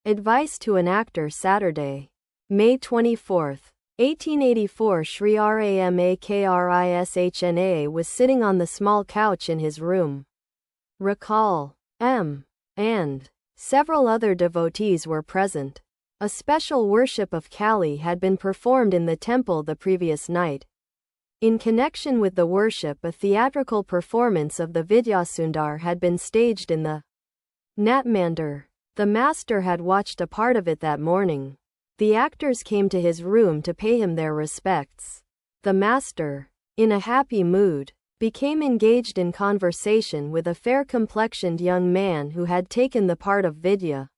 Advice to an actor. Saturday, May 24, 1884. Sri Ramakrishna was sitting on the small couch in his room. Recall, M. and several other devotees were present. A special worship of Kali had been performed in the temple the previous night. In connection with the worship, a theatrical performance of the Vidyasundar had been staged in the Natmandir. The master had watched a part of it that morning. The actors came to his room to pay him their respects. The master, in a happy mood, became engaged in conversation with a fair-complexioned young man who had taken the part of Vidya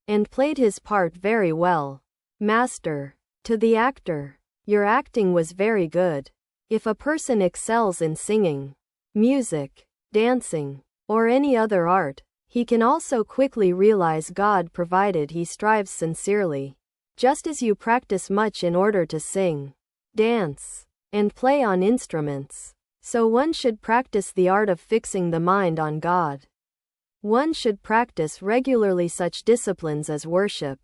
and played his part very well. Master, to the actor, your acting was very good. If a person excels in singing, music, dancing, or any other art, he can also quickly realize God provided he strives sincerely. Just as you practice much in order to sing, dance, and play on instruments, so one should practice the art of fixing the mind on God. One should practice regularly such disciplines as worship,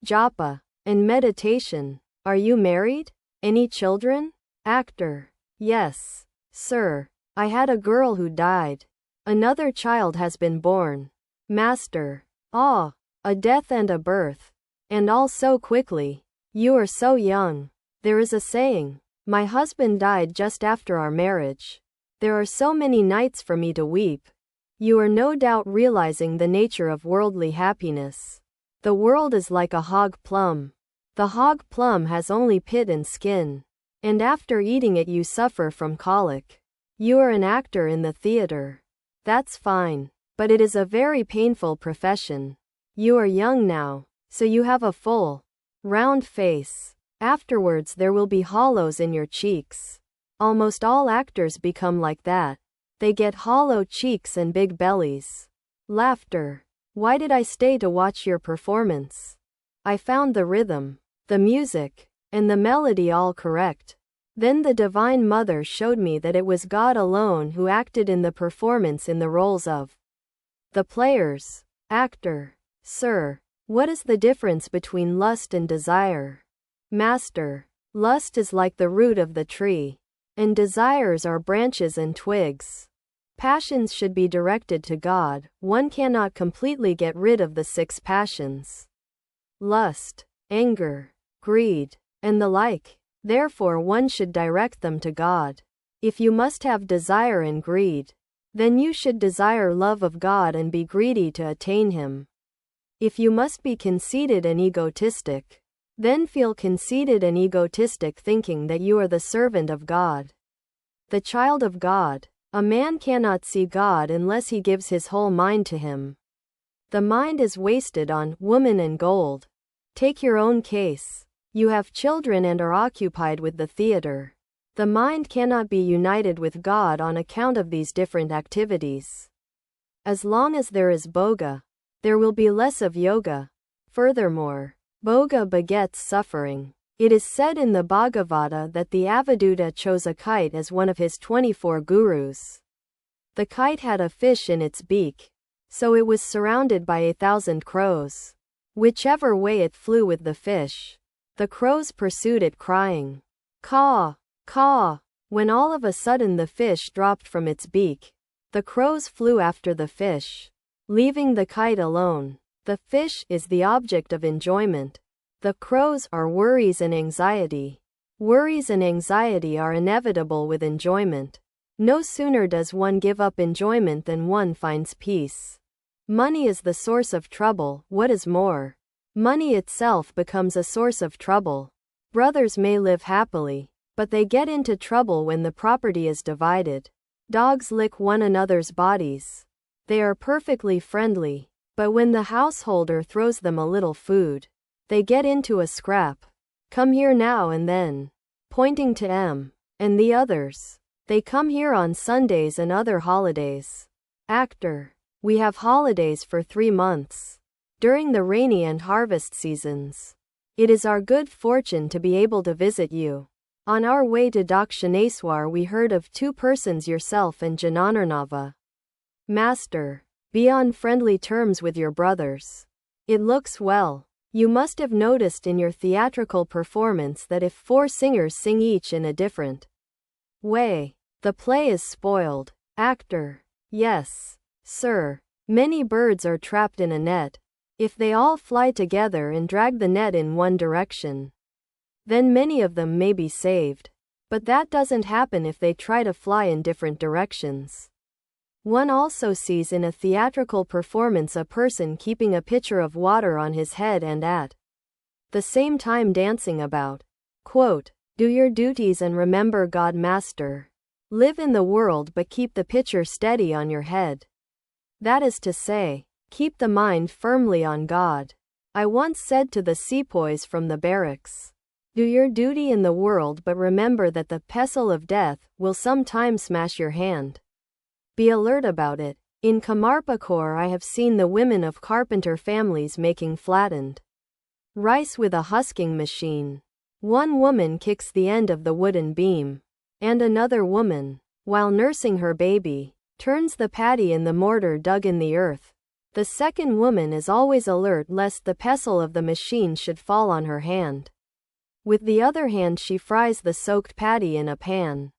japa, and meditation. Are you married? Any children? Actor: Yes, sir. I had a girl who died. Another child has been born. Master: Ah, a death and a birth. And all so quickly. You are so young. There is a saying, my husband died just after our marriage. There are so many nights for me to weep. You are no doubt realizing the nature of worldly happiness. The world is like a hog plum. The hog plum has only pit and skin. And after eating it you suffer from colic. You are an actor in the theater. That's fine. But it is a very painful profession. You are young now, so you have a full, round face. Afterwards there will be hollows in your cheeks. Almost all actors become like that. They get hollow cheeks and big bellies. Laughter: Why did I stay to watch your performance? I found the rhythm, the music, and the melody all correct. Then the Divine Mother showed me that it was God alone who acted in the performance in the roles of the players. Actor: Sir, what is the difference between lust and desire? Master: Lust is like the root of the tree, and desires are branches and twigs. Passions should be directed to God. One cannot completely get rid of the 6 passions: lust, anger, greed, and the like. Therefore one should direct them to God. If you must have desire and greed, then you should desire love of God and be greedy to attain Him. If you must be conceited and egotistic, then feel conceited and egotistic thinking that you are the servant of God, the child of God. A man cannot see God unless he gives his whole mind to Him. The mind is wasted on woman and gold. Take your own case. You have children and are occupied with the theater. The mind cannot be united with God on account of these different activities. As long as there is bhoga, there will be less of yoga. Furthermore, bhoga begets suffering. It is said in the Bhagavata that the Avadhuta chose a kite as one of his 24 gurus. The kite had a fish in its beak, so it was surrounded by 1,000 crows. Whichever way it flew with the fish, the crows pursued it crying, caw, caw. When all of a sudden the fish dropped from its beak, the crows flew after the fish, leaving the kite alone. The fish is the object of enjoyment. The crows are worries and anxiety. Worries and anxiety are inevitable with enjoyment. No sooner does one give up enjoyment than one finds peace. Money is the source of trouble. What is more, money itself becomes a source of trouble. Brothers may live happily, but they get into trouble when the property is divided. Dogs lick one another's bodies. They are perfectly friendly, but when the householder throws them a little food, they get into a scrap. Come here now and then, pointing to M. and the others. They come here on Sundays and other holidays. Actor: We have holidays for 3 months, during the rainy and harvest seasons. It is our good fortune to be able to visit you. On our way to Dakshineswar we heard of 2 persons, yourself and Jananarnava. Master: Be on friendly terms with your brothers. It looks well. You must have noticed in your theatrical performance that if 4 singers sing each in a different way, the play is spoiled. Actor. Yes, sir. Many birds are trapped in a net. If they all fly together and drag the net in one direction, then many of them may be saved. But that doesn't happen if they try to fly in different directions. One also sees in a theatrical performance a person keeping a pitcher of water on his head and at the same time dancing about. Quote, "Do your duties and remember God, Master. Live in the world but keep the pitcher steady on your head." That is to say, keep the mind firmly on God. I once said to the sepoys from the barracks, "Do your duty in the world but remember that the pestle of death will sometime smash your hand. Be alert about it." In Kamarpa Corps I have seen the women of carpenter families making flattened rice with a husking machine. One woman kicks the end of the wooden beam, and another woman, while nursing her baby, turns the paddy in the mortar dug in the earth. The second woman is always alert lest the pestle of the machine should fall on her hand. With the other hand she fries the soaked paddy in a pan.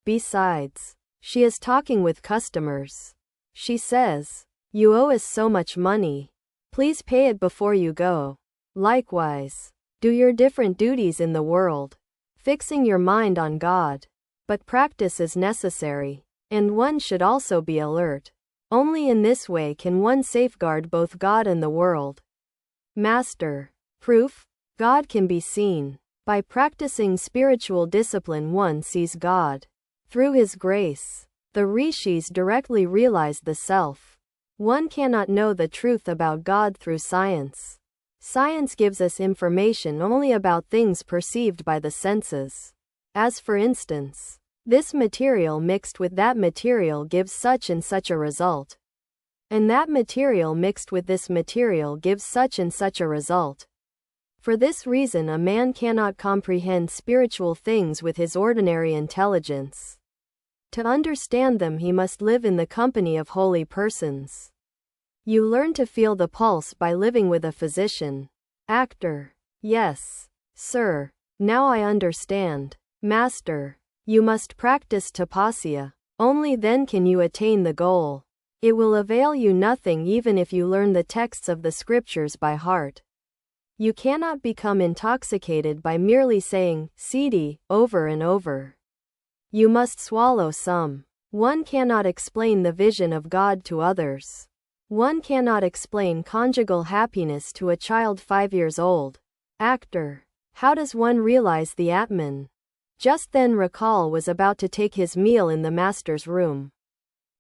Besides, she is talking with customers. She says, "You owe us so much money. Please pay it before you go." Likewise, do your different duties in the world, fixing your mind on God. But practice is necessary, and one should also be alert. Only in this way can one safeguard both God and the world. Master. Proof? God can be seen. By practicing spiritual discipline one sees God. Through His grace, the rishis directly realized the self. One cannot know the truth about God through science. Science gives us information only about things perceived by the senses. As for instance, this material mixed with that material gives such and such a result. And that material mixed with this material gives such and such a result. For this reason a man cannot comprehend spiritual things with his ordinary intelligence. To understand them he must live in the company of holy persons. You learn to feel the pulse by living with a physician. Actor. Yes, sir. Now I understand. Master. You must practice tapasya. Only then can you attain the goal. It will avail you nothing even if you learn the texts of the scriptures by heart. You cannot become intoxicated by merely saying, "Siddhi," over and over. You must swallow some. One cannot explain the vision of God to others. One cannot explain conjugal happiness to a child 5 years old. Actor. How does one realize the Atman? Just then Rakal was about to take his meal in the master's room.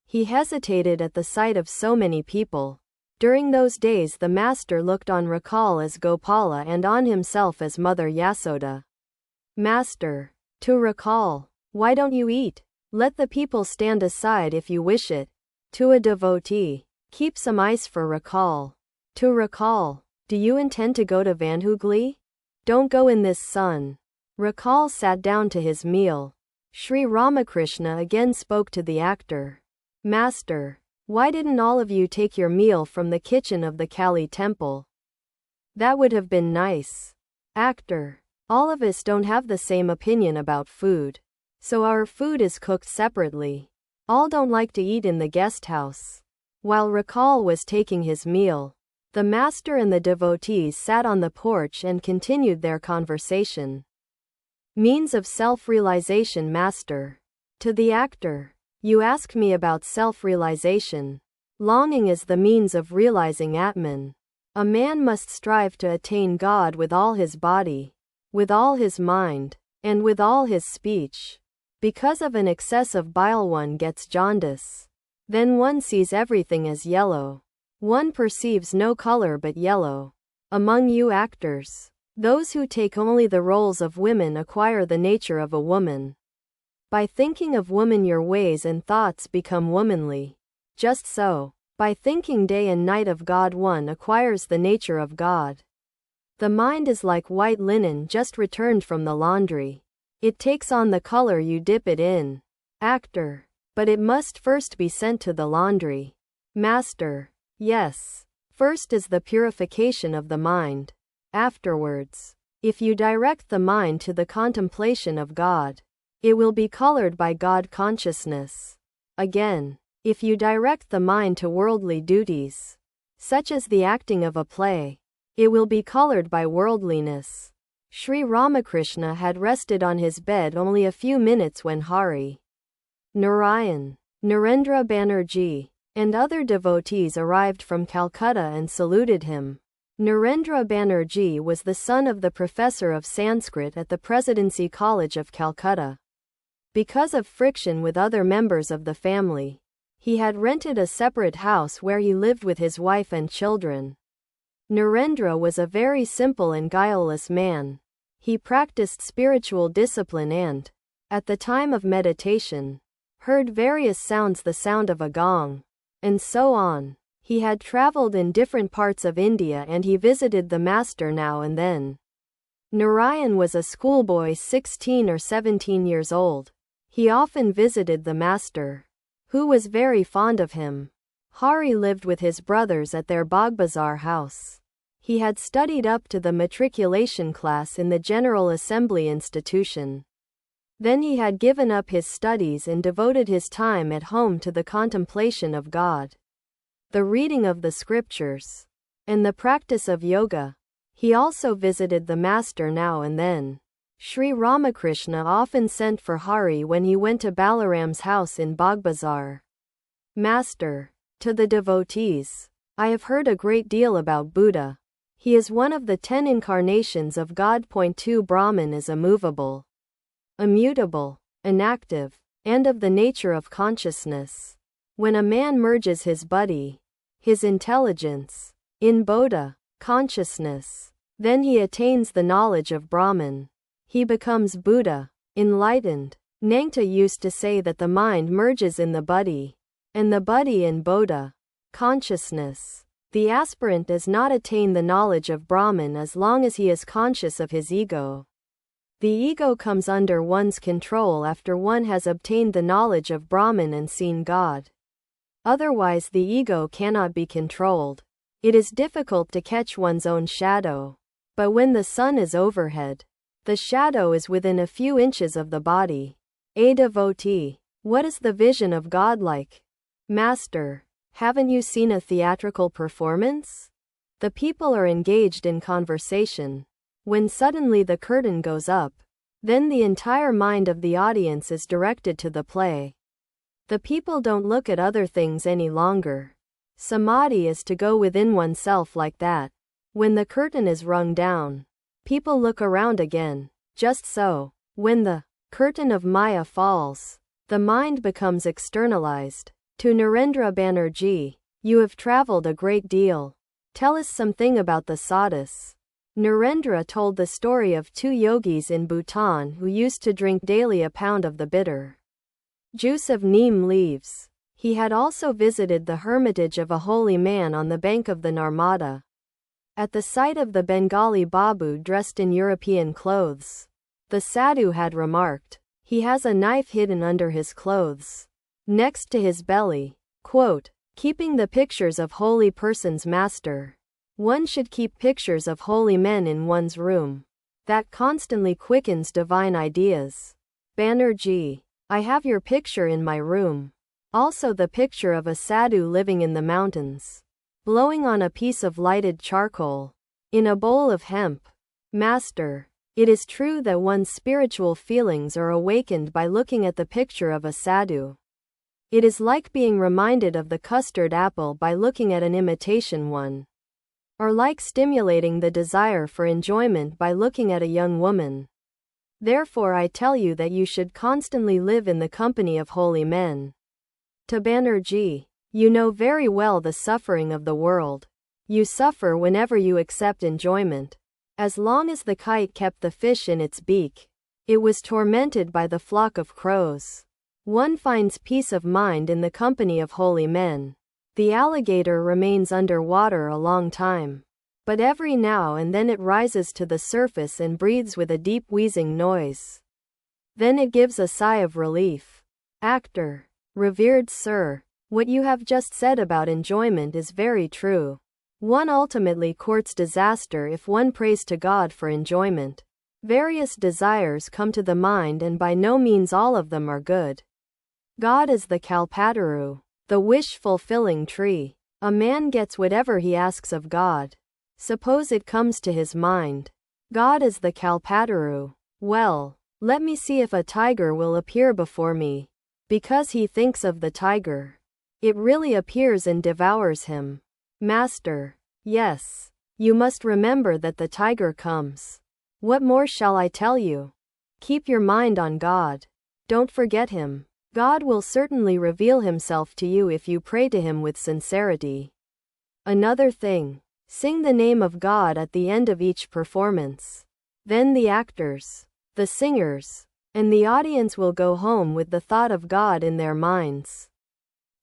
He hesitated at the sight of so many people. During those days the master looked on Rakal as Gopala and on himself as Mother Yasoda. Master. To Rakal. Why don't you eat? Let the people stand aside if you wish it. To a devotee. Keep some ice for Rakal. To Rakal. Do you intend to go to Vanhugli? Don't go in this sun. Rakal sat down to his meal. Sri Ramakrishna again spoke to the actor. Master. Why didn't all of you take your meal from the kitchen of the Kali temple? That would have been nice. Actor. All of us don't have the same opinion about food. So our food is cooked separately. All don't like to eat in the guest house. While Rakal was taking his meal, the master and the devotees sat on the porch and continued their conversation. Means of self-realization. Master. To the actor. You ask me about self-realization. Longing is the means of realizing Atman. A man must strive to attain God with all his body, with all his mind, and with all his speech. Because of an excess of bile one gets jaundice. Then one sees everything as yellow. One perceives no color but yellow. Among you actors, those who take only the roles of women acquire the nature of a woman. By thinking of woman your ways and thoughts become womanly. Just so, by thinking day and night of God one acquires the nature of God. The mind is like white linen just returned from the laundry. It takes on the color you dip it in. Actor. But it must first be sent to the laundry. Master. Yes. First is the purification of the mind. Afterwards, if you direct the mind to the contemplation of God, it will be colored by God consciousness. Again, if you direct the mind to worldly duties, such as the acting of a play, it will be colored by worldliness. Sri Ramakrishna had rested on his bed only a few minutes when Hari Narayan, Narendra Banerjee, and other devotees arrived from Calcutta and saluted him. Narendra Banerjee was the son of the professor of Sanskrit at the Presidency College of Calcutta. Because of friction with other members of the family, he had rented a separate house where he lived with his wife and children. Narendra was a very simple and guileless man. He practiced spiritual discipline and, at the time of meditation, heard various sounds, the sound of a gong, and so on. He had traveled in different parts of India and he visited the master now and then. Narayan was a schoolboy 16 or 17 years old. He often visited the master, who was very fond of him. Hari lived with his brothers at their Bagbazar house. He had studied up to the matriculation class in the General Assembly institution. Then he had given up his studies and devoted his time at home to the contemplation of God, the reading of the scriptures, and the practice of yoga. He also visited the master now and then. Sri Ramakrishna often sent for Hari when he went to Balaram's house in Bagbazar. Master, to the devotees, I have heard a great deal about Buddha. He is one of the 10 incarnations of God. 2 Brahman is immovable, immutable, inactive, and of the nature of consciousness. When a man merges his buddhi, his intelligence, in Bodha, consciousness, then he attains the knowledge of Brahman. He becomes Buddha, enlightened. Nangta used to say that the mind merges in the buddhi, and the buddhi in Bodha, consciousness. The aspirant does not attain the knowledge of Brahman as long as he is conscious of his ego. The ego comes under one's control after one has obtained the knowledge of Brahman and seen God. Otherwise the ego cannot be controlled. It is difficult to catch one's own shadow. But when the sun is overhead, the shadow is within a few inches of the body. A devotee, what is the vision of God like? Master, haven't you seen a theatrical performance? The people are engaged in conversation. When suddenly the curtain goes up, then the entire mind of the audience is directed to the play. The people don't look at other things any longer. Samadhi is to go within oneself like that. When the curtain is rung down, people look around again. Just so, when the curtain of Maya falls, the mind becomes externalized. To Narendra Banerjee, you have traveled a great deal. Tell us something about the sadhus. Narendra told the story of 2 yogis in Bhutan who used to drink daily a pound of the bitter juice of neem leaves. He had also visited the hermitage of a holy man on the bank of the Narmada. At the sight of the Bengali Babu dressed in European clothes, the sadhu had remarked, "He has a knife hidden under his clothes, next to his belly." Quote, keeping the pictures of holy persons. Master, one should keep pictures of holy men in one's room. That constantly quickens divine ideas. Banerjee, I have your picture in my room. Also the picture of a sadhu living in the mountains, blowing on a piece of lighted charcoal, in a bowl of hemp. Master, it is true that one's spiritual feelings are awakened by looking at the picture of a sadhu. It is like being reminded of the custard apple by looking at an imitation one, or like stimulating the desire for enjoyment by looking at a young woman. Therefore I tell you that you should constantly live in the company of holy men. To Banerjee, you know very well the suffering of the world. You suffer whenever you accept enjoyment. As long as the kite kept the fish in its beak, it was tormented by the flock of crows. One finds peace of mind in the company of holy men. The alligator remains under water a long time, but every now and then it rises to the surface and breathes with a deep wheezing noise. Then it gives a sigh of relief. Actor, revered sir, what you have just said about enjoyment is very true. One ultimately courts disaster if one prays to God for enjoyment. Various desires come to the mind, and by no means all of them are good. God is the Kalpataru, the wish-fulfilling tree. A man gets whatever he asks of God. Suppose it comes to his mind. God is the Kalpataru. Well, let me see if a tiger will appear before me. Because he thinks of the tiger, it really appears and devours him. Master. Yes. You must remember that the tiger comes. What more shall I tell you? Keep your mind on God. Don't forget Him. God will certainly reveal Himself to you if you pray to Him with sincerity. Another thing. Sing the name of God at the end of each performance. Then the actors, the singers, and the audience will go home with the thought of God in their minds.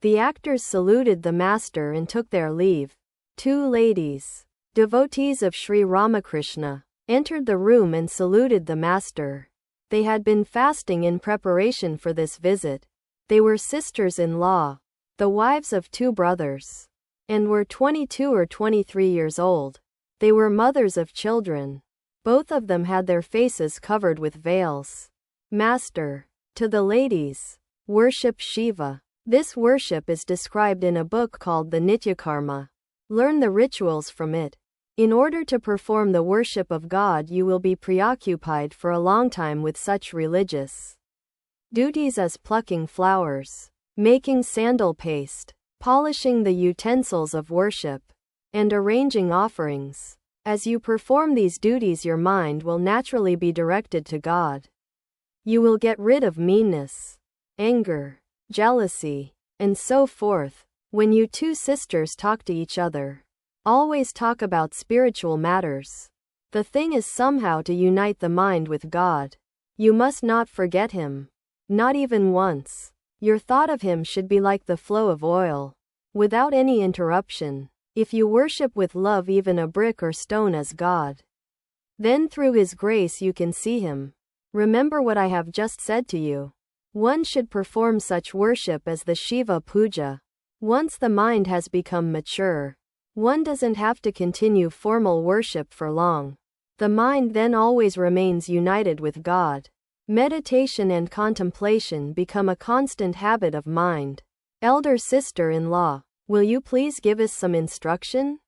The actors saluted the master and took their leave. Two ladies, devotees of Sri Ramakrishna, entered the room and saluted the master. They had been fasting in preparation for this visit. They were sisters-in-law, the wives of two brothers, and were 22 or 23 years old. They were mothers of children. Both of them had their faces covered with veils. Master, to the ladies, worship Shiva. This worship is described in a book called the Nityakarma. Learn the rituals from it. In order to perform the worship of God, you will be preoccupied for a long time with such religious duties as plucking flowers, making sandal paste, polishing the utensils of worship, and arranging offerings. As you perform these duties, your mind will naturally be directed to God. You will get rid of meanness, anger, jealousy, and so forth. When you two sisters talk to each other, always talk about spiritual matters. The thing is somehow to unite the mind with God. You must not forget Him. Not even once. Your thought of Him should be like the flow of oil, without any interruption. If you worship with love even a brick or stone as God, then through His grace you can see Him. Remember what I have just said to you. One should perform such worship as the Shiva Puja. Once the mind has become mature, one doesn't have to continue formal worship for long. The mind then always remains united with God. Meditation and contemplation become a constant habit of mind. Elder sister-in-law, will you please give us some instruction?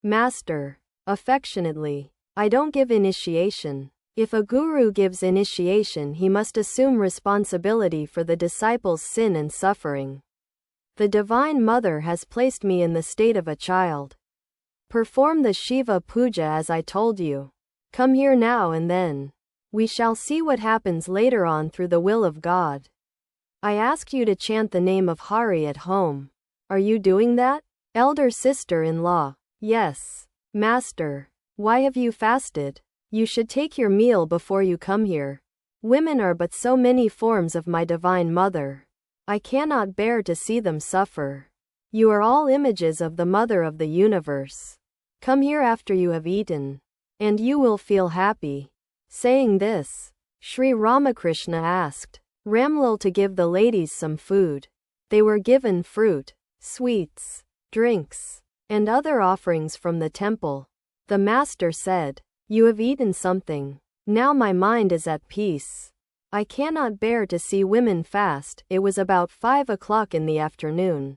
Master, affectionately, I don't give initiation. If a guru gives initiation, he must assume responsibility for the disciple's sin and suffering. The Divine Mother has placed me in the state of a child. Perform the Shiva Puja as I told you. Come here now and then. We shall see what happens later on through the will of God. I ask you to chant the name of Hari at home. Are you doing that? Elder sister-in-law. Yes. Master. Why have you fasted? You should take your meal before you come here. Women are but so many forms of my Divine Mother. I cannot bear to see them suffer. You are all images of the Mother of the universe. Come here after you have eaten, and you will feel happy. Saying this, Sri Ramakrishna asked Ramlal to give the ladies some food. They were given fruit, sweets, drinks, and other offerings from the temple. The master said, "You have eaten something. Now my mind is at peace. I cannot bear to see women fast." It was about 5 o'clock in the afternoon.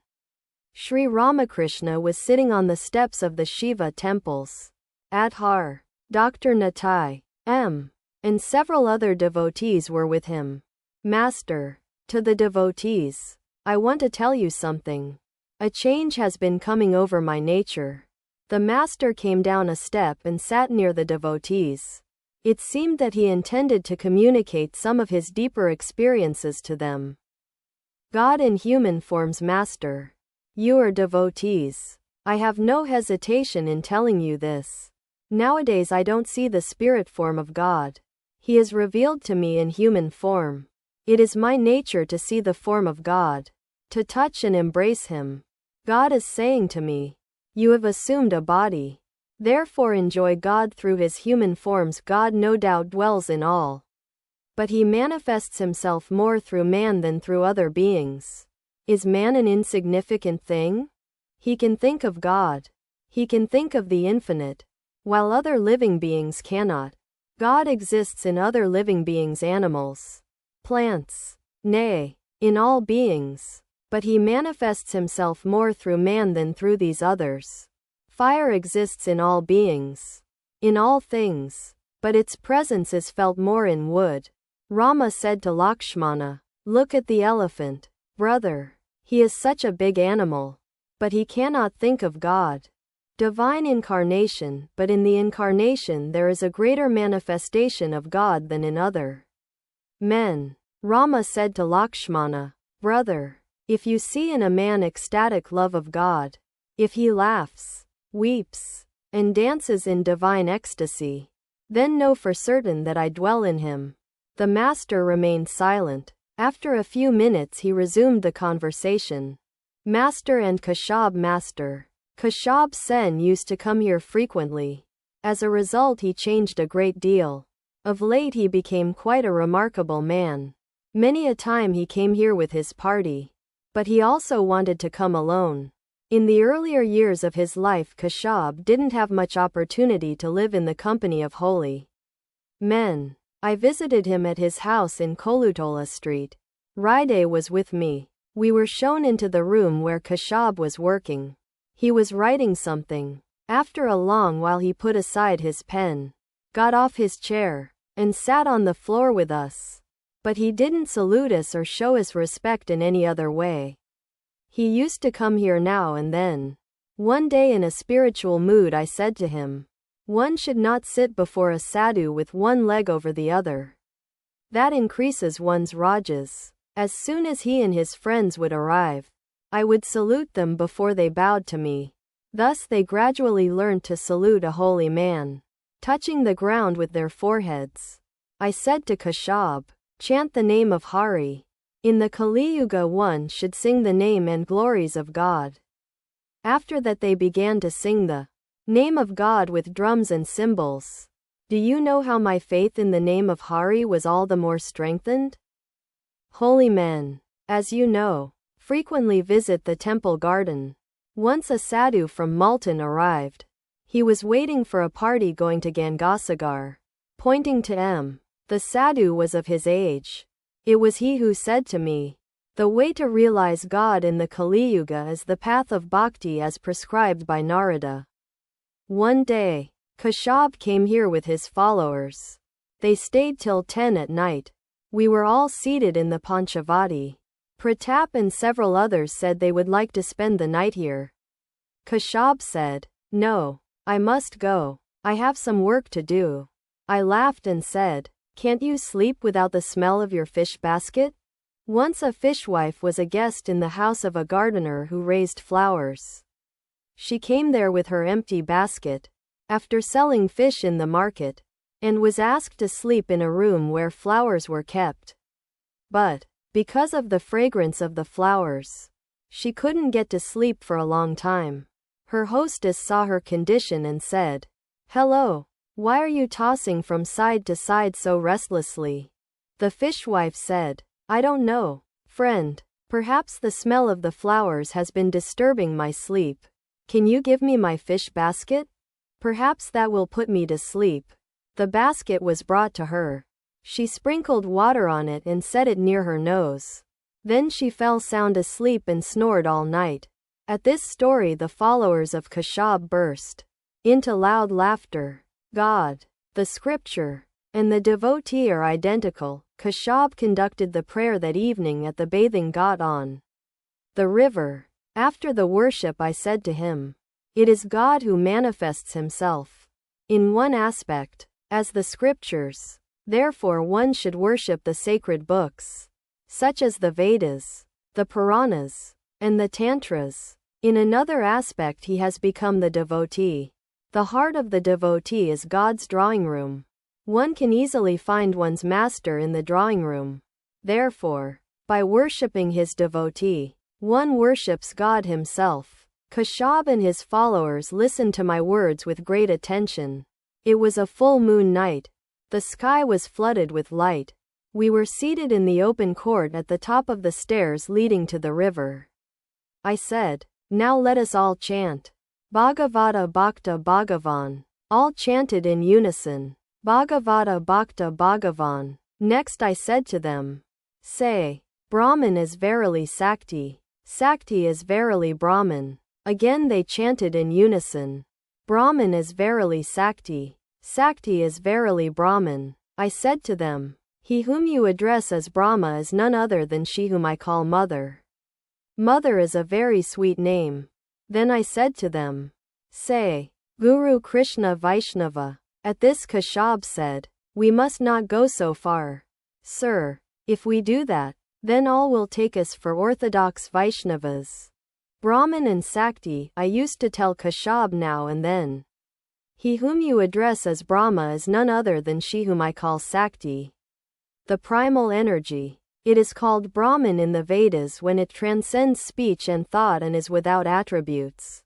Sri Ramakrishna was sitting on the steps of the Shiva temples. At Har, Dr. Natai, M., and several other devotees were with him. Master, to the devotees, I want to tell you something. A change has been coming over my nature. The master came down a step and sat near the devotees. It seemed that he intended to communicate some of his deeper experiences to them. God in human forms. Master, you are devotees. I have no hesitation in telling you this. Nowadays I don't see the spirit form of God. He is revealed to me in human form. It is my nature to see the form of God, to touch and embrace Him. God is saying to me, you have assumed a body. Therefore enjoy God through His human forms. God no doubt dwells in all, but He manifests Himself more through man than through other beings. Is man an insignificant thing? He can think of God. He can think of the infinite, while other living beings cannot. God exists in other living beings, animals, plants, nay, in all beings. But he manifests himself more through man than through these others. Fire exists in all beings, in all things, but its presence is felt more in wood. Rama said to Lakshmana, "Look at the elephant, brother. He is such a big animal, but he cannot think of God." Divine incarnation, but in the incarnation there is a greater manifestation of God than in other men. Rama said to Lakshmana, "Brother, if you see in a man ecstatic love of God, if he laughs, weeps, and dances in divine ecstasy, then know for certain that I dwell in him." The master remained silent. After a few minutes he resumed the conversation. Master and Kashyap. Master Kashyap Sen used to come here frequently. As a result he changed a great deal. Of late he became quite a remarkable man. Many a time he came here with his party. But he also wanted to come alone. In the earlier years of his life Kashyap didn't have much opportunity to live in the company of holy men. I visited him at his house in Kolutola Street. Ride was with me. We were shown into the room where Kashyap was working. He was writing something. After a long while he put aside his pen, got off his chair, and sat on the floor with us. But he didn't salute us or show us respect in any other way. He used to come here now and then. One day in a spiritual mood I said to him, "One should not sit before a sadhu with one leg over the other. That increases one's rajas." As soon as he and his friends would arrive, I would salute them before they bowed to me. Thus they gradually learned to salute a holy man, touching the ground with their foreheads. I said to Kashyap, "Chant the name of Hari. In the Kali Yuga one should sing the name and glories of God." After that they began to sing the name of God with drums and cymbals. Do you know how my faith in the name of Hari was all the more strengthened? Holy men, as you know, frequently visit the temple garden. Once a sadhu from Multan arrived. He was waiting for a party going to Gangasagar. Pointing to M. The sadhu was of his age. It was he who said to me, "The way to realize God in the Kali Yuga is the path of bhakti as prescribed by Narada." One day, Kashyap came here with his followers. They stayed till 10 at night. We were all seated in the Panchavati. Pratap and several others said they would like to spend the night here. Kashyap said, "No, I must go. I have some work to do." I laughed and said, "Can't you sleep without the smell of your fish basket?" Once a fishwife was a guest in the house of a gardener who raised flowers. She came there with her empty basket, after selling fish in the market, and was asked to sleep in a room where flowers were kept. But, because of the fragrance of the flowers, she couldn't get to sleep for a long time. Her hostess saw her condition and said, "Hello, why are you tossing from side to side so restlessly?" The fishwife said, "I don't know, friend. Perhaps the smell of the flowers has been disturbing my sleep. Can you give me my fish basket? Perhaps that will put me to sleep." The basket was brought to her. She sprinkled water on it and set it near her nose. Then she fell sound asleep and snored all night. At this story the followers of Kashyap burst into loud laughter. God, the scripture, and the devotee are identical. Kashyap conducted the prayer that evening at the bathing ghat on the river. After the worship I said to him, "It is God who manifests himself in one aspect, as the scriptures. Therefore one should worship the sacred books, such as the Vedas, the Puranas, and the Tantras. In another aspect he has become the devotee. The heart of the devotee is God's drawing room. One can easily find one's master in the drawing room. Therefore, by worshipping his devotee, one worships God himself." Kashyap and his followers listened to my words with great attention. It was a full moon night. The sky was flooded with light. We were seated in the open court at the top of the stairs leading to the river. I said, "Now let us all chant." Bhagavata Bhakta Bhagavan. All chanted in unison. Bhagavata Bhakta Bhagavan. Next I said to them, say, Brahman is verily Sakti. Sakti is verily Brahman. Again they chanted in unison. Brahman is verily Sakti. Sakti is verily Brahman. I said to them, he whom you address as Brahma is none other than she whom I call Mother. Mother is a very sweet name. Then I said to them, say, Guru Krishna Vaishnava. At this Kashyap said, we must not go so far. Sir, if we do that, then all will take us for orthodox Vaishnavas. Brahman and Sakti, I used to tell Kashyap now and then. He whom you address as Brahma is none other than she whom I call Sakti. The primal energy. It is called Brahman in the Vedas when it transcends speech and thought and is without attributes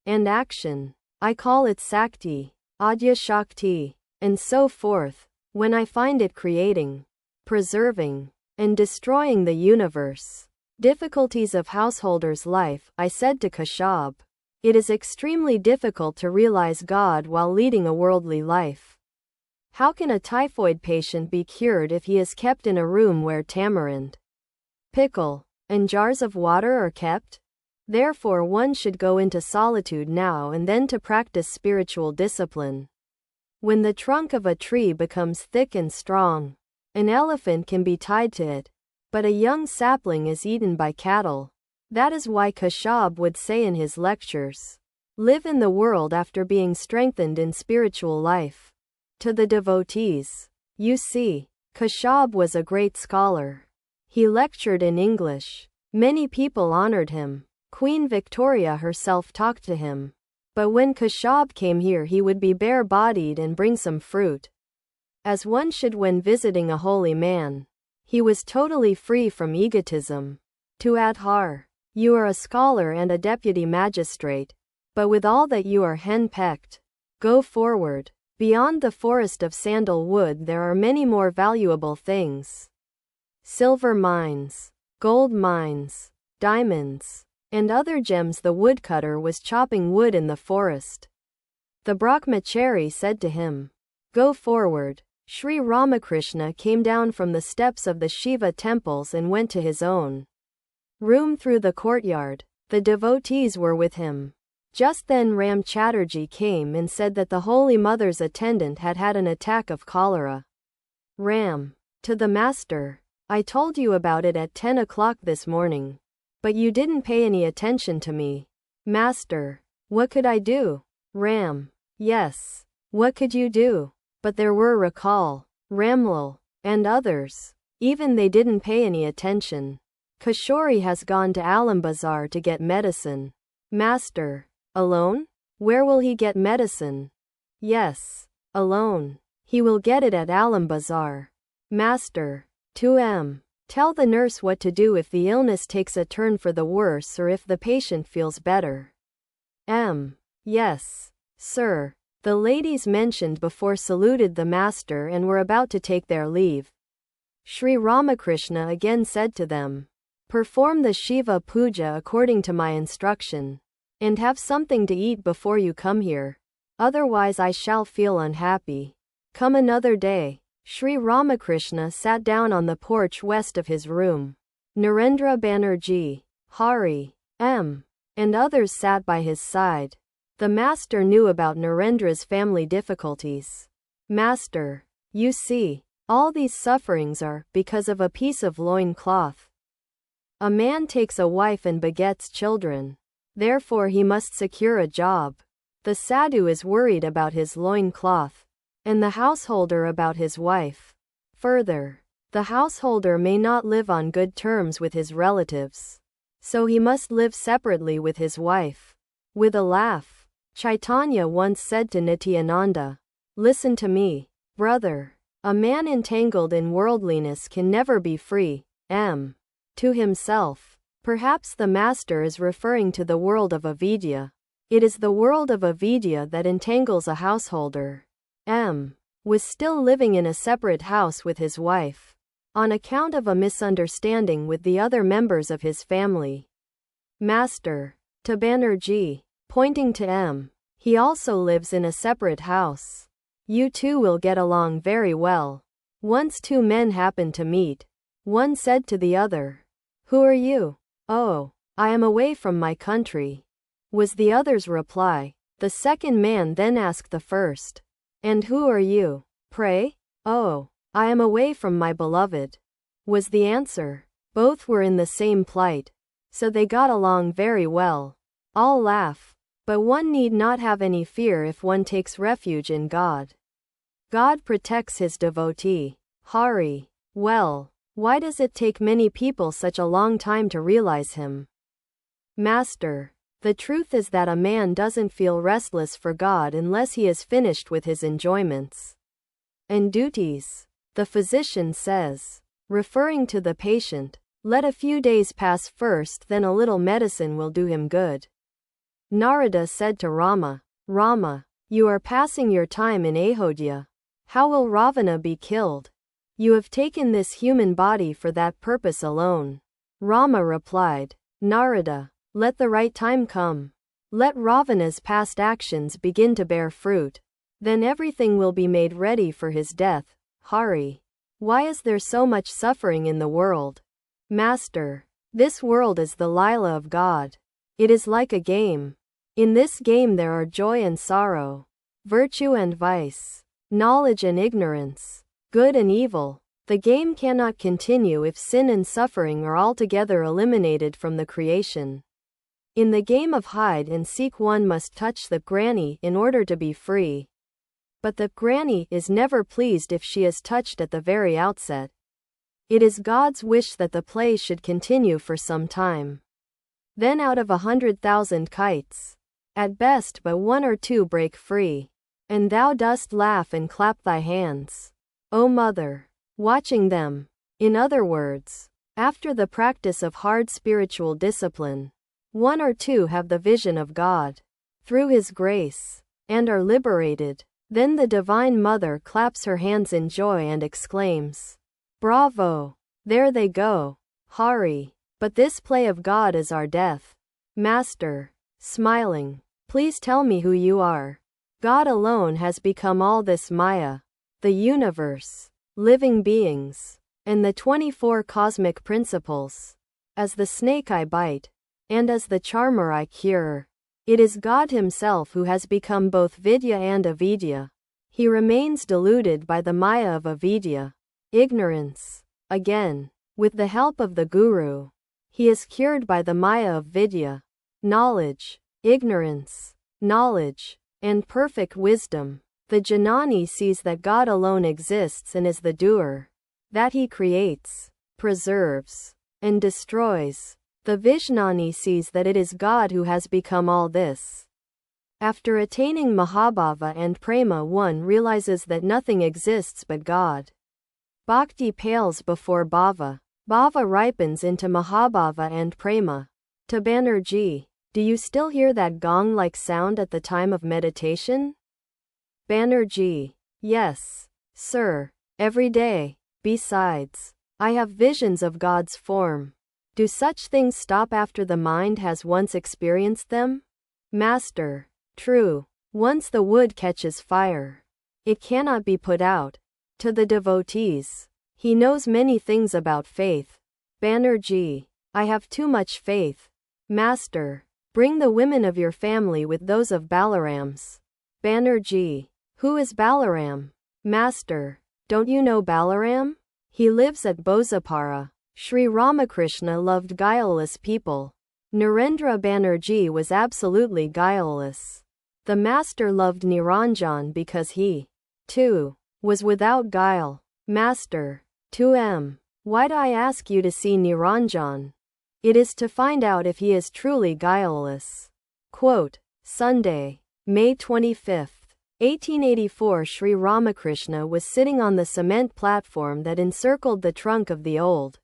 and action. I call it Sakti, Adya Shakti, and so forth, when I find it creating, preserving, and destroying the universe. Difficulties of householder's life, I said to Kashyap. It is extremely difficult to realize God while leading a worldly life. How can a typhoid patient be cured if he is kept in a room where tamarind, pickle, and jars of water are kept? Therefore one should go into solitude now and then to practice spiritual discipline. When the trunk of a tree becomes thick and strong, an elephant can be tied to it, but a young sapling is eaten by cattle. That is why Kashyap would say in his lectures, live in the world after being strengthened in spiritual life. To the devotees, you see, Kashyap was a great scholar. He lectured in English. Many people honored him. Queen Victoria herself talked to him. But when Kashyap came here he would be bare-bodied and bring some fruit, as one should when visiting a holy man. He was totally free from egotism. To Adhar, you are a scholar and a deputy magistrate, but with all that you are henpecked. Go forward. Beyond the forest of sandalwood there are many more valuable things. Silver mines, gold mines, diamonds, and other gems. The woodcutter was chopping wood in the forest. The Brahmachari said to him, go forward. Sri Ramakrishna came down from the steps of the Shiva temples and went to his own room through the courtyard. The devotees were with him. Just then Ram Chatterjee came and said that the Holy Mother's attendant had had an attack of cholera. Ram. To the master. I told you about it at 10 o'clock this morning. But you didn't pay any attention to me. Master. What could I do? Ram. Yes. What could you do? But there were Rakal, Ramlal, and others. Even they didn't pay any attention. Kishori has gone to Alambazar to get medicine. Master. Alone? Where will he get medicine? Yes. Alone. He will get it at Alambazar. Master. 2M. Tell the nurse what to do if the illness takes a turn for the worse or if the patient feels better. M. Yes. Sir. The ladies mentioned before saluted the master and were about to take their leave. Sri Ramakrishna again said to them, perform the Shiva puja according to my instruction. And have something to eat before you come here. Otherwise I shall feel unhappy. Come another day. Sri Ramakrishna sat down on the porch west of his room. Narendra Banerjee, Hari, M. and others sat by his side. The master knew about Narendra's family difficulties. Master, you see, all these sufferings are because of a piece of loin cloth. A man takes a wife and begets children. Therefore he must secure a job. The sadhu is worried about his loin cloth, and the householder about his wife. Further, the householder may not live on good terms with his relatives, so he must live separately with his wife. With a laugh, Chaitanya once said to Nityananda, listen to me, brother. A man entangled in worldliness can never be free. M. To himself. Perhaps the master is referring to the world of avidya. It is the world of avidya that entangles a householder. M. was still living in a separate house with his wife, on account of a misunderstanding with the other members of his family. Master. To Banerjee. Pointing to M. He also lives in a separate house. You two will get along very well. Once two men happened to meet. One said to the other, "Who are you?" "Oh, I am away from my country," was the other's reply. The second man then asked the first, "And who are you, pray?" "Oh, I am away from my beloved," was the answer. Both were in the same plight, so they got along very well. All laugh. But one need not have any fear if one takes refuge in God. God protects his devotee. Hari. Well, why does it take many people such a long time to realize him? Master. The truth is that a man doesn't feel restless for God unless he is finished with his enjoyments and duties. The physician says, referring to the patient, "Let a few days pass first, then a little medicine will do him good." Narada said to Rama, "Rama, you are passing your time in Ayodhya. How will Ravana be killed? You have taken this human body for that purpose alone." Rama replied, "Narada, let the right time come. Let Ravana's past actions begin to bear fruit. Then everything will be made ready for his death." Hari. Why is there so much suffering in the world? Master. This world is the Lila of God. It is like a game. In this game there are joy and sorrow, virtue and vice, knowledge and ignorance, good and evil. The game cannot continue if sin and suffering are altogether eliminated from the creation. In the game of hide and seek one must touch the granny in order to be free. But the granny is never pleased if she is touched at the very outset. It is God's wish that the play should continue for some time. Then out of 100,000 kites, at best but one or two break free. And thou dost laugh and clap thy hands, O mother, watching them. In other words, after the practice of hard spiritual discipline, one or two have the vision of God through his grace and are liberated. Then the Divine Mother claps her hands in joy and exclaims, "Bravo! There they go." Hari. But this play of God is our death. Master. Smiling. Please tell me who you are. God alone has become all this Maya, the universe, living beings, and the 24 cosmic principles. As the snake I bite, and as the charmer I cure. It is God himself who has become both Vidya and Avidya. He remains deluded by the Maya of Avidya, ignorance. Again, with the help of the Guru, he is cured by the Maya of Vidya, knowledge, ignorance, knowledge, and perfect wisdom. The Janani sees that God alone exists and is the doer, that he creates, preserves, and destroys. The Vijnani sees that it is God who has become all this. After attaining Mahabhava and Prema, one realizes that nothing exists but God. Bhakti pales before Bhava. Bhava ripens into Mahabhava and Prema. To Banerjee, do you still hear that gong-like sound at the time of meditation? Banerjee, yes, sir, every day. Besides, I have visions of God's form. Do such things stop after the mind has once experienced them? Master, true. Once the wood catches fire, it cannot be put out. To the devotees, he knows many things about faith. Banerjee, I have too much faith. Master, bring the women of your family with those of Balaram's. Banerjee, who is Balaram? Master, don't you know Balaram? He lives at Bozapara. Sri Ramakrishna loved guileless people. Narendra Banerjee was absolutely guileless. The master loved Niranjan because he, too, was without guile. Master, 2M. Why do I ask you to see Niranjan? It is to find out if he is truly guileless. Quote, Sunday, May 25, 1884. Sri Ramakrishna was sitting on the cement platform that encircled the trunk of the old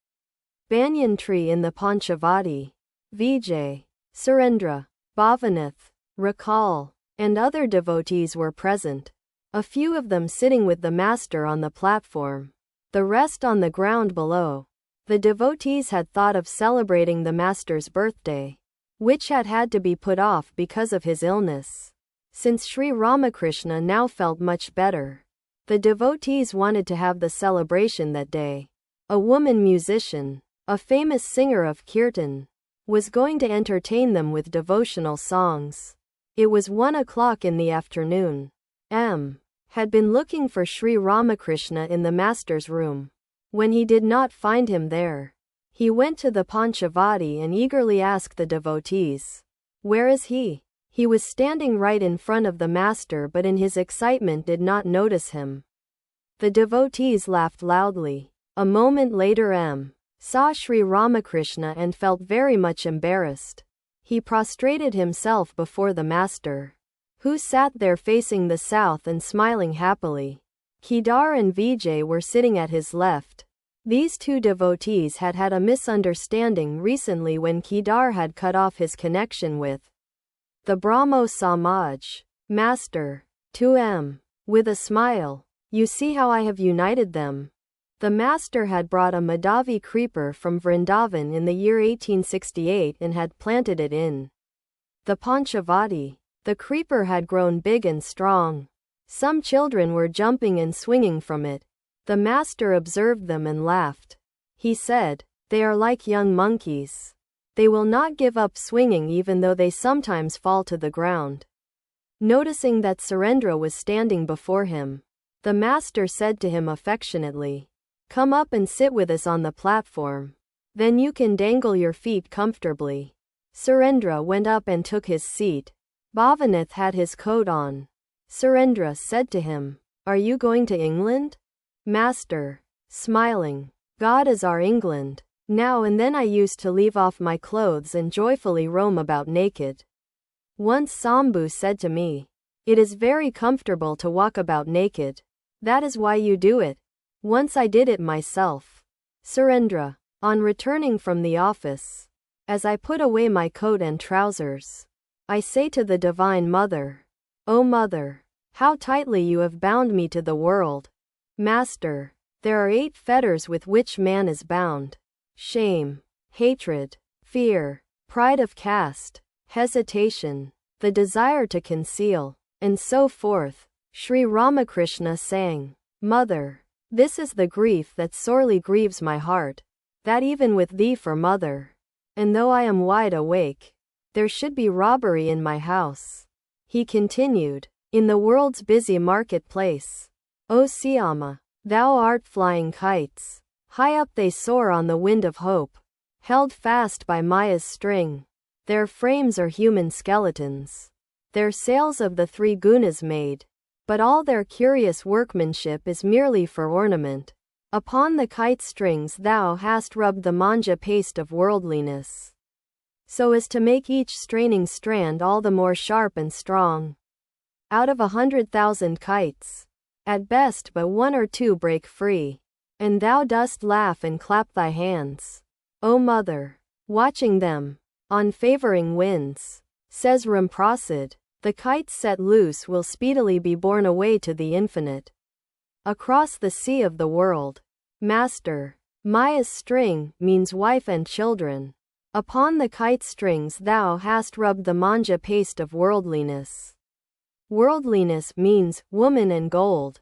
banyan tree in the Panchavati. Vijay, Surendra, Bhavanath, Rakal, and other devotees were present. A few of them sitting with the master on the platform, the rest on the ground below. The devotees had thought of celebrating the master's birthday. which had to be put off because of his illness. Since Sri Ramakrishna now felt much better, the devotees wanted to have the celebration that day. A woman musician, a famous singer of kirtan, was going to entertain them with devotional songs. It was 1 o'clock in the afternoon. M. had been looking for Sri Ramakrishna in the master's room. When he did not find him there, he went to the Panchavati and eagerly asked the devotees, "Where is he?" He was standing right in front of the master, but in his excitement did not notice him. The devotees laughed loudly. A moment later M. saw Sri Ramakrishna and felt very much embarrassed. He prostrated himself before the master, who sat there facing the south and smiling happily. Kedar and Vijay were sitting at his left. These two devotees had had a misunderstanding recently when Kedar had cut off his connection with the Brahmo Samaj. Master, to M. with a smile, "You see how I have united them." The master had brought a Madhavi creeper from Vrindavan in the year 1868 and had planted it in the Panchavati. The creeper had grown big and strong. Some children were jumping and swinging from it. The master observed them and laughed. He said, "They are like young monkeys. They will not give up swinging even though they sometimes fall to the ground." Noticing that Surendra was standing before him, the master said to him affectionately, "Come up and sit with us on the platform. Then you can dangle your feet comfortably." Surendra went up and took his seat. Bhavanath had his coat on. Surendra said to him, "Are you going to England?" Master, smiling, "God is our England. Now and then I used to leave off my clothes and joyfully roam about naked. Once Sambhu said to me, 'It is very comfortable to walk about naked. That is why you do it.' Once I did it myself." Surendra, on returning from the office, "As I put away my coat and trousers, I say to the Divine Mother, 'O Mother, how tightly you have bound me to the world.' Master, there are 8 fetters with which man is bound: shame, hatred, fear, pride of caste, hesitation, the desire to conceal, and so forth." Sri Ramakrishna sang, "Mother, this is the grief that sorely grieves my heart, that even with thee for mother, and though I am wide awake, there should be robbery in my house." He continued, "In the world's busy marketplace, O Syama, thou art flying kites. High up they soar on the wind of hope, held fast by Maya's string. Their frames are human skeletons, their sails of the 3 gunas made, but all their curious workmanship is merely for ornament. Upon the kite strings thou hast rubbed the manja paste of worldliness, so as to make each straining strand all the more sharp and strong. Out of 100,000 kites, at best but 1 or 2 break free, and thou dost laugh and clap thy hands, O Mother, watching them, on favoring winds." Says Ramprasad, "The kites set loose will speedily be borne away to the infinite, across the sea of the world." Master, Maya's string means wife and children. Upon the kite strings thou hast rubbed the manja paste of worldliness. Worldliness means woman and gold.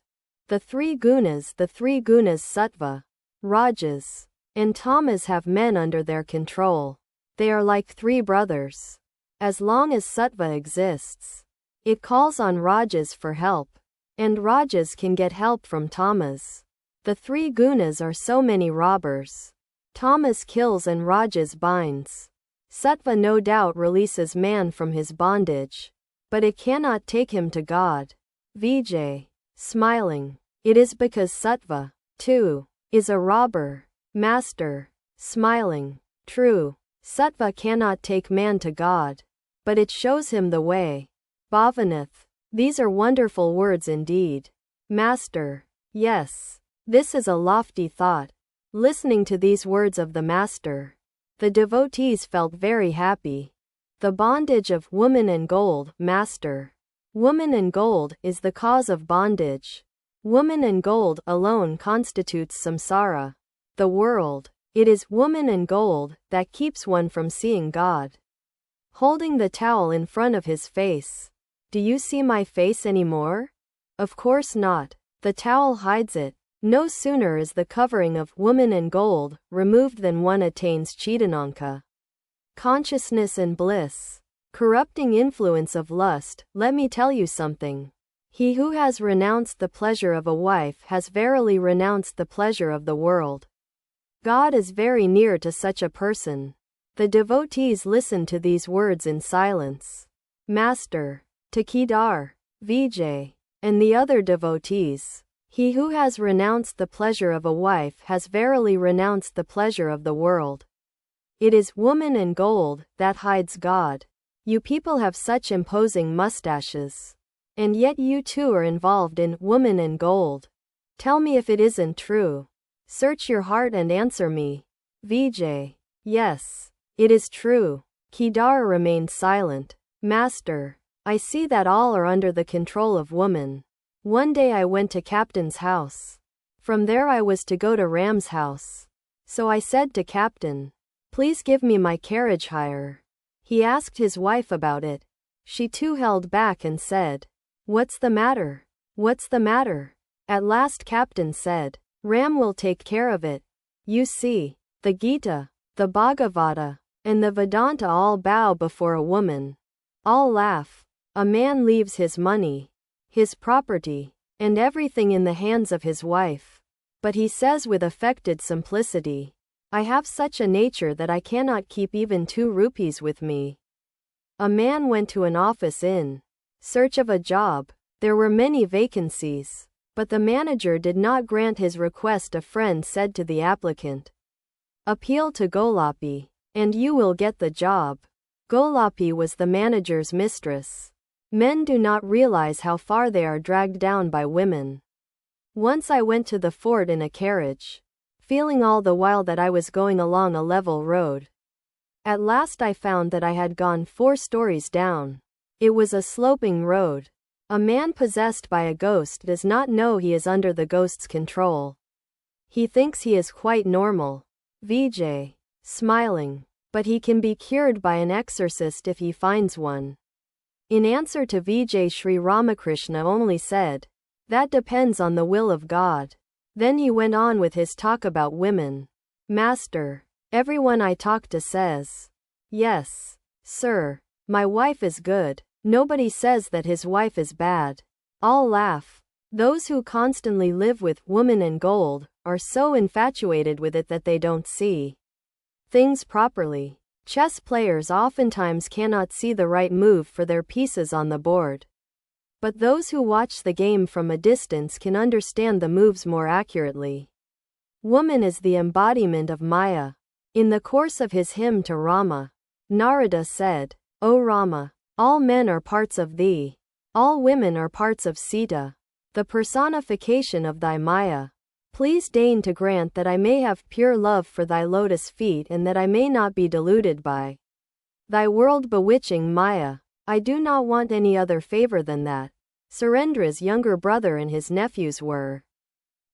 The 3 gunas sattva, rajas, and tamas have men under their control. They are like 3 brothers. As long as sattva exists, it calls on rajas for help, and rajas can get help from tamas. The 3 gunas are so many robbers. Tamas kills and rajas binds. Sattva no doubt releases man from his bondage, but it cannot take him to God. Vijay, smiling, "It is because sattva, too, is a robber." Master, smiling, "True, sattva cannot take man to God, but it shows him the way." Bhavanath, "These are wonderful words indeed." Master, "Yes, this is a lofty thought." Listening to these words of the master, the devotees felt very happy. The bondage of woman and gold. Master, woman and gold is the cause of bondage. Woman and gold alone constitutes samsara, the world. It is woman and gold that keeps one from seeing God. holding the towel in front of his face. Do you see my face anymore? Of course not. The towel hides it. No sooner is the covering of woman and gold removed than one attains Chidananka, consciousness and bliss. Corrupting influence of lust, let me tell you something. He who has renounced the pleasure of a wife has verily renounced the pleasure of the world. God is very near to such a person. The devotees listened to these words in silence. Master, to Kedar, Vijay, and the other devotees, he who has renounced the pleasure of a wife has verily renounced the pleasure of the world. It is woman and gold that hides God. You people have such imposing mustaches. And yet you too are involved in woman and gold. Tell me if it isn't true. Search your heart and answer me. Vijay. Yes, it is true. Kedar remained silent. Master, I see that all are under the control of woman. One day I went to Captain's house. From there I was to go to Ram's house. So I said to Captain, please give me my carriage hire. He asked his wife about it. She too held back and said, what's the matter? What's the matter? At last Captain said, Ram will take care of it. You see, the Gita, the Bhagavata, and the Vedanta all bow before a woman. All laugh. A man leaves his money, his property, and everything in the hands of his wife. But he says with affected simplicity, I have such a nature that I cannot keep even 2 rupees with me. A man went to an office in search of a job. There were many vacancies, but the manager did not grant his request. A friend said to the applicant, appeal to Golapi, and you will get the job. Golapi was the manager's mistress. Men do not realize how far they are dragged down by women. Once I went to the fort in a carriage, feeling all the while that I was going along a level road. At last I found that I had gone 4 stories down. It was a sloping road. A man possessed by a ghost does not know he is under the ghost's control. He thinks he is quite normal. Vijay, smiling, but he can be cured by an exorcist if he finds one. In answer to Vijay, Sri Ramakrishna only said, that depends on the will of God. Then he went on with his talk about women. Master, everyone I talk to says, yes, sir, my wife is good. Nobody says that his wife is bad. All laugh. Those who constantly live with woman and gold are so infatuated with it that they don't see things properly. Chess players oftentimes cannot see the right move for their pieces on the board. But those who watch the game from a distance can understand the moves more accurately. Woman is the embodiment of Maya. In the course of his hymn to Rama, Narada said, O Rama, all men are parts of thee. All women are parts of Sita, the personification of thy Maya. Please deign to grant that I may have pure love for thy lotus feet and that I may not be deluded by thy world-bewitching Maya. I do not want any other favor than that. Surendra's younger brother and his nephews were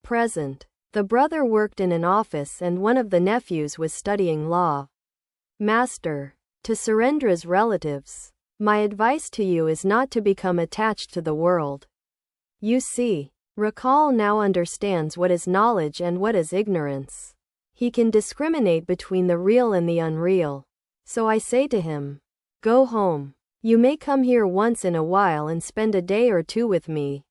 present. The brother worked in an office and one of the nephews was studying law. Master, to Surendra's relatives, my advice to you is not to become attached to the world. You see, Rakal now understands what is knowledge and what is ignorance. He can discriminate between the real and the unreal. So I say to him, go home. You may come here once in a while and spend a day or 2 with me.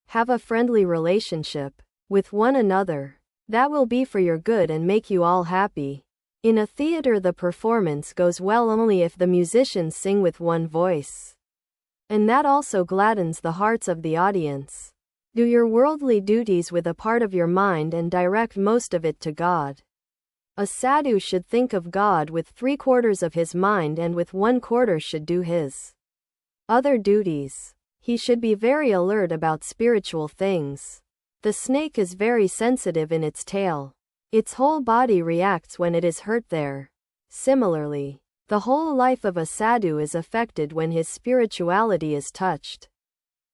Have a friendly relationship with one another. That will be for your good and make you all happy. In a theater the performance goes well only if the musicians sing with one voice. And that also gladdens the hearts of the audience. Do your worldly duties with a part of your mind and direct most of it to God. A sadhu should think of God with 3/4 of his mind and with 1/4 should do his other duties. He should be very alert about spiritual things. The snake is very sensitive in its tail. Its whole body reacts when it is hurt there. Similarly, the whole life of a sadhu is affected when his spirituality is touched.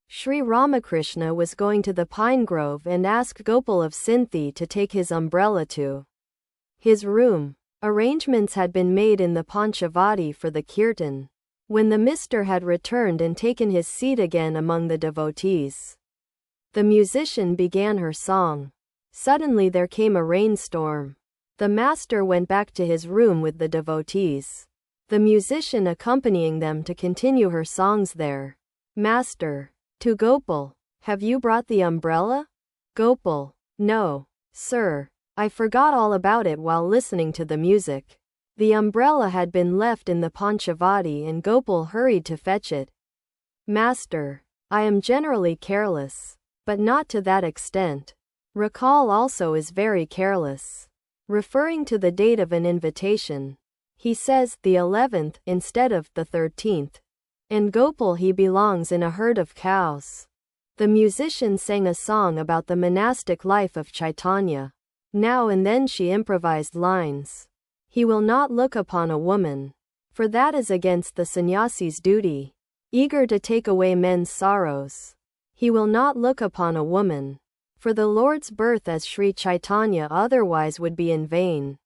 Sri Ramakrishna was going to the pine grove and asked Gopal of Sinthi to take his umbrella to his room. Arrangements had been made in the Panchavati for the kirtan. When the mister had returned and taken his seat again among the devotees, the musician began her song. Suddenly there came a rainstorm. The master went back to his room with the devotees, the musician accompanying them to continue her songs there. Master. To Gopal. Have you brought the umbrella? Gopal. No, sir. I forgot all about it while listening to the music. The umbrella had been left in the Panchavati and Gopal hurried to fetch it. Master. I am generally careless, but not to that extent. Rakal also is very careless. Referring to the date of an invitation, he says the 11th instead of the 13th. And Gopal he belongs in a herd of cows. The musician sang a song about the monastic life of Chaitanya. Now and then she improvised lines. He will not look upon a woman, for that is against the sannyasi's duty. Eager to take away men's sorrows, he will not look upon a woman, for the Lord's birth as Sri Chaitanya otherwise would be in vain.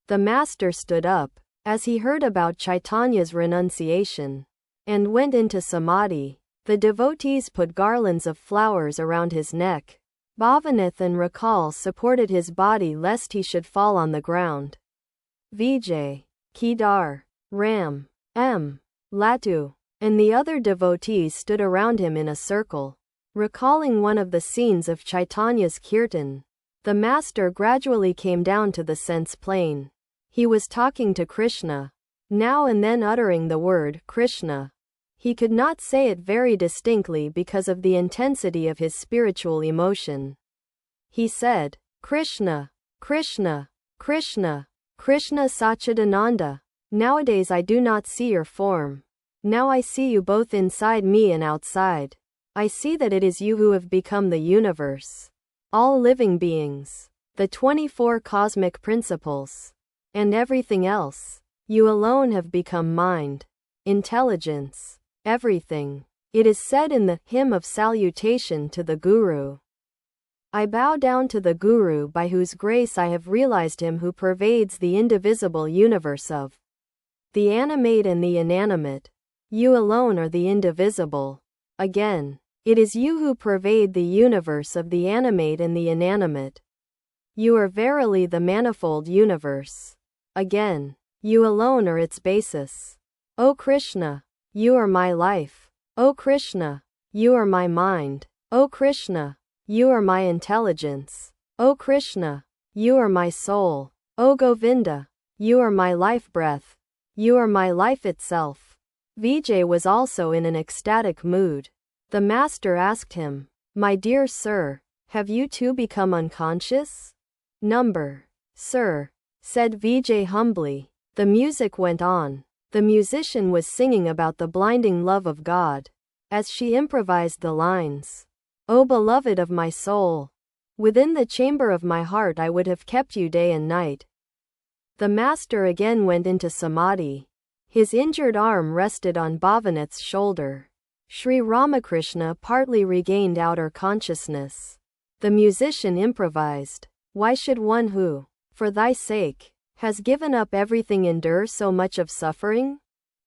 The master stood up, as he heard about Chaitanya's renunciation, and went into samadhi. The devotees put garlands of flowers around his neck. Bhavanath and Rakal supported his body lest he should fall on the ground. Vijay, Kedar, Ram, M. Latu, and the other devotees stood around him in a circle, recalling one of the scenes of Chaitanya's kirtan. The master gradually came down to the sense plane. He was talking to Krishna, now and then uttering the word Krishna. He could not say it very distinctly because of the intensity of his spiritual emotion. He said, Krishna, Krishna, Krishna, Krishna Sachidananda. Nowadays I do not see your form. Now I see you both inside me and outside. I see that it is you who have become the universe, all living beings, the 24 cosmic principles, and everything else. You alone have become mind, intelligence, everything. It is said in the hymn of salutation to the Guru. I bow down to the Guru by whose grace I have realized him who pervades the indivisible universe of the animate and the inanimate. You alone are the indivisible. Again, it is you who pervade the universe of the animate and the inanimate. You are verily the manifold universe. Again, you alone are its basis. O Krishna, you are my life. O Krishna, you are my mind. O Krishna, you are my intelligence. O Krishna, you are my soul. O Govinda, you are my life breath. You are my life itself. Vijay was also in an ecstatic mood. The master asked him, My dear sir, have you too become unconscious? Number. Sir, said Vijay humbly. The music went on. The musician was singing about the blinding love of God, as she improvised the lines. O beloved of my soul, within the chamber of my heart I would have kept you day and night. The master again went into samadhi. His injured arm rested on Bhavanath's shoulder. Sri Ramakrishna partly regained outer consciousness. The musician improvised. Why should one who, for thy sake, has given up everything endure so much of suffering?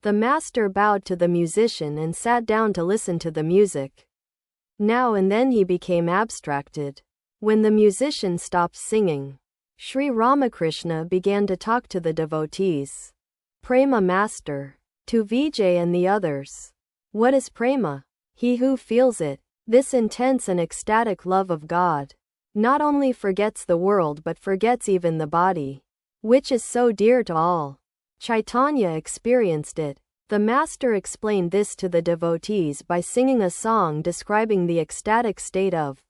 The master bowed to the musician and sat down to listen to the music. Now and then he became abstracted. When the musician stopped singing, Sri Ramakrishna began to talk to the devotees. Prema Master. To Vijay and the others. What is prema? He who feels it, this intense and ecstatic love of God, not only forgets the world but forgets even the body, which is so dear to all. Chaitanya experienced it. The master explained this to the devotees by singing a song describing the ecstatic state of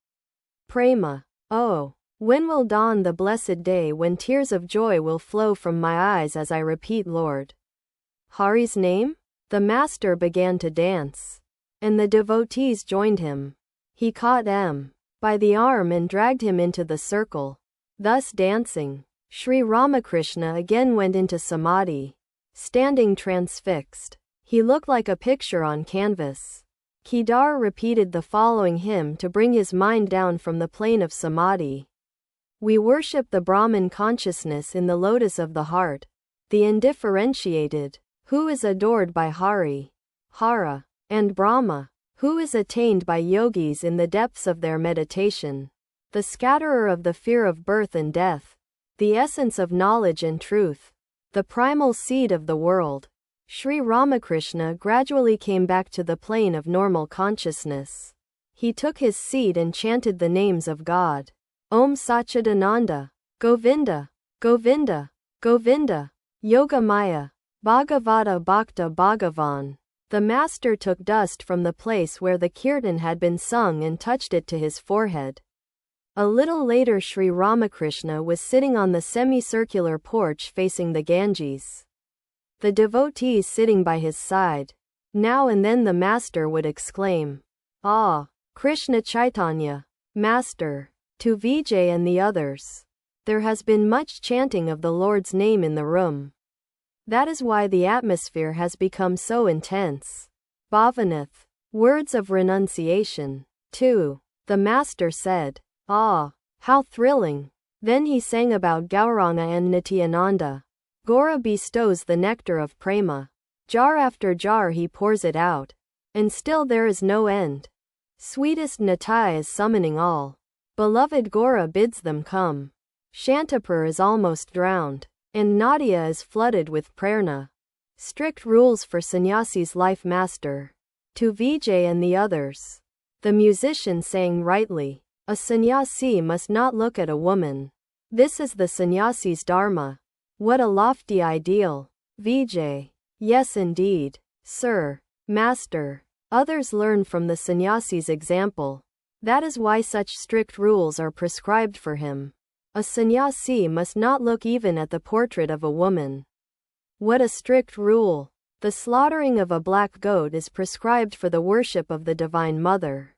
prema. Oh, when will dawn the blessed day when tears of joy will flow from my eyes as I repeat Lord Hari's name? The master began to dance, and the devotees joined him. He caught M. by the arm and dragged him into the circle. Thus dancing, Sri Ramakrishna again went into samadhi. Standing transfixed, he looked like a picture on canvas. Kedar repeated the following hymn to bring his mind down from the plane of samadhi. We worship the Brahman consciousness in the lotus of the heart, the indifferentiated, who is adored by Hari, Hara, and Brahma, who is attained by yogis in the depths of their meditation, the scatterer of the fear of birth and death, the essence of knowledge and truth, the primal seed of the world. Sri Ramakrishna gradually came back to the plane of normal consciousness. He took his seat and chanted the names of God. Om Satchidananda, Govinda, Govinda, Govinda, Yogamaya, Bhagavata Bhakta Bhagavan. The master took dust from the place where the kirtan had been sung and touched it to his forehead. A little later Sri Ramakrishna was sitting on the semicircular porch facing the Ganges. The devotees sitting by his side. Now and then the master would exclaim, "Ah, Krishna Chaitanya, Master," to Vijay and the others. There has been much chanting of the Lord's name in the room. That is why the atmosphere has become so intense. Bhavanath, words of renunciation. 2. The master said, "Ah, how thrilling." Then he sang about Gauranga and Nityananda. Gaura bestows the nectar of prema. Jar after jar he pours it out. And still there is no end. Sweetest Nitai is summoning all. Beloved Gaura bids them come. Shantapur is almost drowned. And Nadia is flooded with prerna. Strict rules for Sannyasis life master. To Vijay and the others. The musician sang rightly. A sannyasi must not look at a woman. This is the sannyasi's dharma. What a lofty ideal. Vijay. Yes indeed. Sir. Master. Others learn from the sannyasi's example. That is why such strict rules are prescribed for him. A sannyasi must not look even at the portrait of a woman. What a strict rule. The slaughtering of a black goat is prescribed for the worship of the Divine Mother.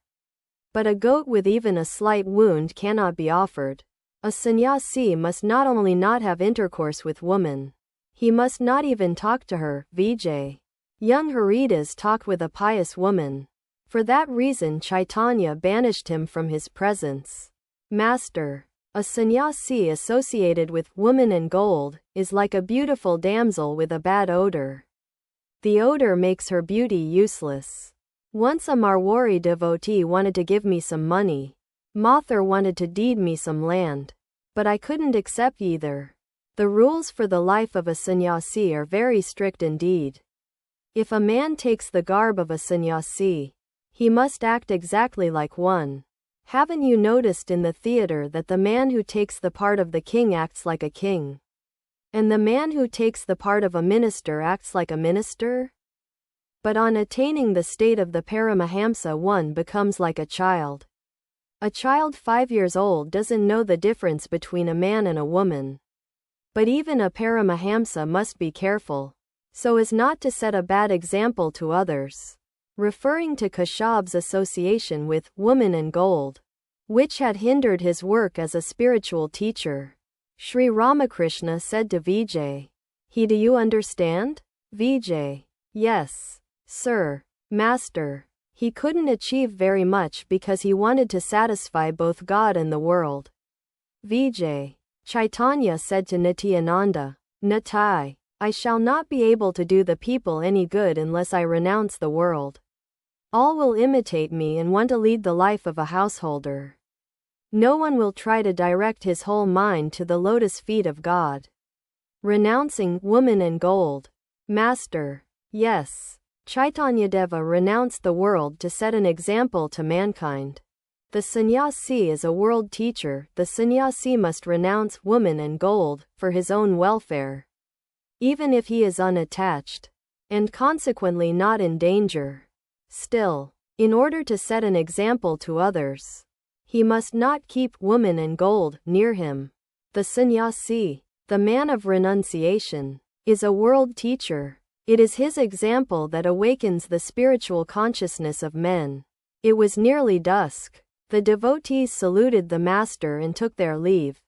But a goat with even a slight wound cannot be offered. A sannyasi must not only not have intercourse with woman. He must not even talk to her. Vijay. Young Haridas talked with a pious woman. For that reason Chaitanya banished him from his presence. Master. A sannyasi associated with woman and gold is like a beautiful damsel with a bad odor. The odor makes her beauty useless. Once a Marwari devotee wanted to give me some money. Mathur wanted to deed me some land. But I couldn't accept either. The rules for the life of a sannyasi are very strict indeed. If a man takes the garb of a sannyasi, he must act exactly like one. Haven't you noticed in the theater that the man who takes the part of the king acts like a king? And the man who takes the part of a minister acts like a minister? But on attaining the state of the Paramahamsa one becomes like a child. A child 5 years old doesn't know the difference between a man and a woman. But even a Paramahamsa must be careful, so as not to set a bad example to others. Referring to Kashyap's association with woman and gold, which had hindered his work as a spiritual teacher, Sri Ramakrishna said to Vijay, "Do you understand?" Vijay. Yes, sir. Master. He couldn't achieve very much because he wanted to satisfy both God and the world. Vijay. Chaitanya said to Nityananda, "Nitai, I shall not be able to do the people any good unless I renounce the world. All will imitate me and want to lead the life of a householder. No one will try to direct his whole mind to the lotus feet of God." Renouncing woman and gold. Master. Yes. Chaitanyadeva renounced the world to set an example to mankind. The sannyasi is a world teacher. The sannyasi must renounce woman and gold for his own welfare, even if he is unattached, and consequently not in danger. Still, in order to set an example to others, he must not keep woman and gold near him. The sannyasi, the man of renunciation, is a world teacher. It is his example that awakens the spiritual consciousness of men. It was nearly dusk. The devotees saluted the master and took their leave.